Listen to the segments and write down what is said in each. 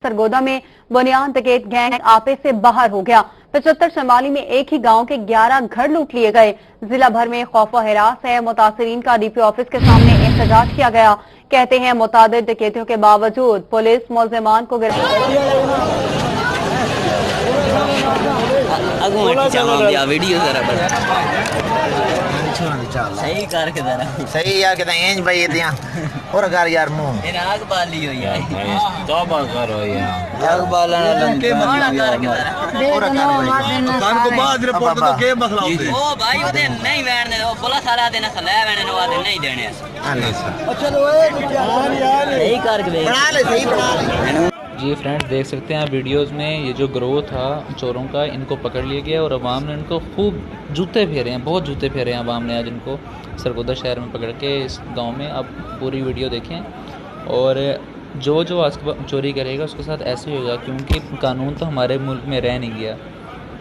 सरगोदा में बुनियाद डकैत गैंग आपे से बाहर हो गया। 75 शमाली में एक ही गांव के 11 घर लूट लिए गए। जिला भर में खौफ हिरास है। मुतासरीन का डीपी ऑफिस के सामने एहतजाज किया गया। कहते हैं मुतादिद डकैतियों के बावजूद पुलिस मुलजिमान को सही यार कहता इंज भाई इतिया और कर यार मुंह इन आग बाली हो यार तौबा करो यार आग बालना लंके माना कर के और कान को बाद रिपोर्ट तो के मसला होते ओ भाई ओदे नहीं बैठने ओ बोला सारा दिन सलाह बैठने नो आदे नहीं देने चलो यार सही कर के बना ले सही बना ले। जी फ्रेंड्स, देख सकते हैं आप वीडियोस में ये जो ग्रोह था चोरों का, इनको पकड़ लिया गया और अवाम ने इनको खूब जूते फेरे हैं, बहुत जूते फेरे हैं अवाम ने आज इनको सरगोदा शहर में पकड़ के इस गांव में। आप पूरी वीडियो देखें और जो आज चोरी करेगा उसके साथ ऐसे ही होगा, क्योंकि कानून तो हमारे मुल्क में रह नहीं गया।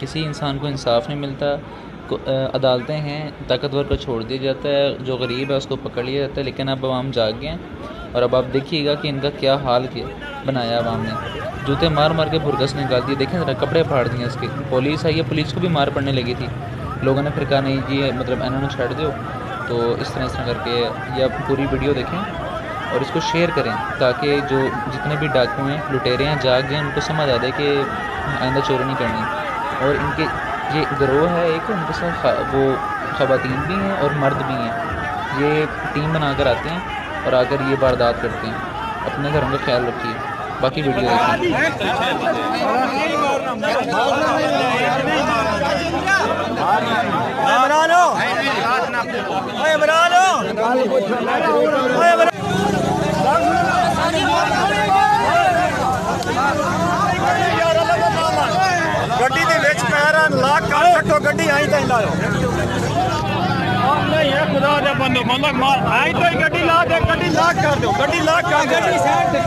किसी इंसान को इंसाफ नहीं मिलता, अदालतें हैं, ताकतवर को छोड़ दिया जाता है, जो गरीब है उसको पकड़ लिया जाता है। लेकिन अब अवाम जाग गए हैं और अब आप देखिएगा कि इनका क्या हाल बनाया अवाम ने। जूते मार मार के भुरगस निकाल दिए, देखें ज़रा कपड़े फाड़ दिए इसके। पुलिस आई है, पुलिस को भी मार पड़ने लगी थी। लोगों ने फिर कहा नहीं जी मतलब इन्होंने छाड़ दो, तो इस तरह करके ये आप पूरी वीडियो देखें और इसको शेयर करें ताकि जो जितने भी डाकू हैं, लुटेरे हैं, जाग गए, उनको समझ आ जाए कि आइंदा चोरी नहीं करनी। और इनके ये गिरोह है एक, उनके साथ वो ख़वातीन भी हैं और मर्द भी हैं। ये टीम बनाकर आते हैं और आकर ये वारदात करते हैं। अपने घरों का ख्याल रखिए। बाकी वीडियो देखिए। गड्डी दे विच पैरां लाक कर छड्डो, गड्डी आई ताईं लाओ नहीं है खुदा दे बंदो मतलब आई तो गड्डी ला दे, गड्डी लाक कर दो, गड्डी लाक कर दो, गड्डी साइड ते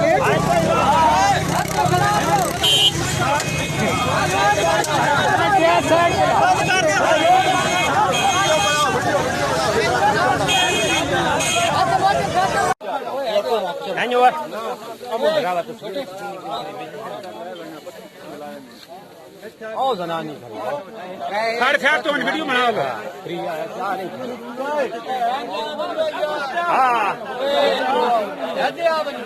क्या साइड कर दे एंजो अब बगावत ओ जनानी खड़ खैर तो वीडियो बना लो फ्री आया क्या नहीं हां जल्दी आ बनी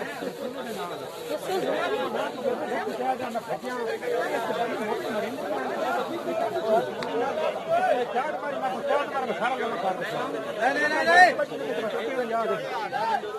नहीं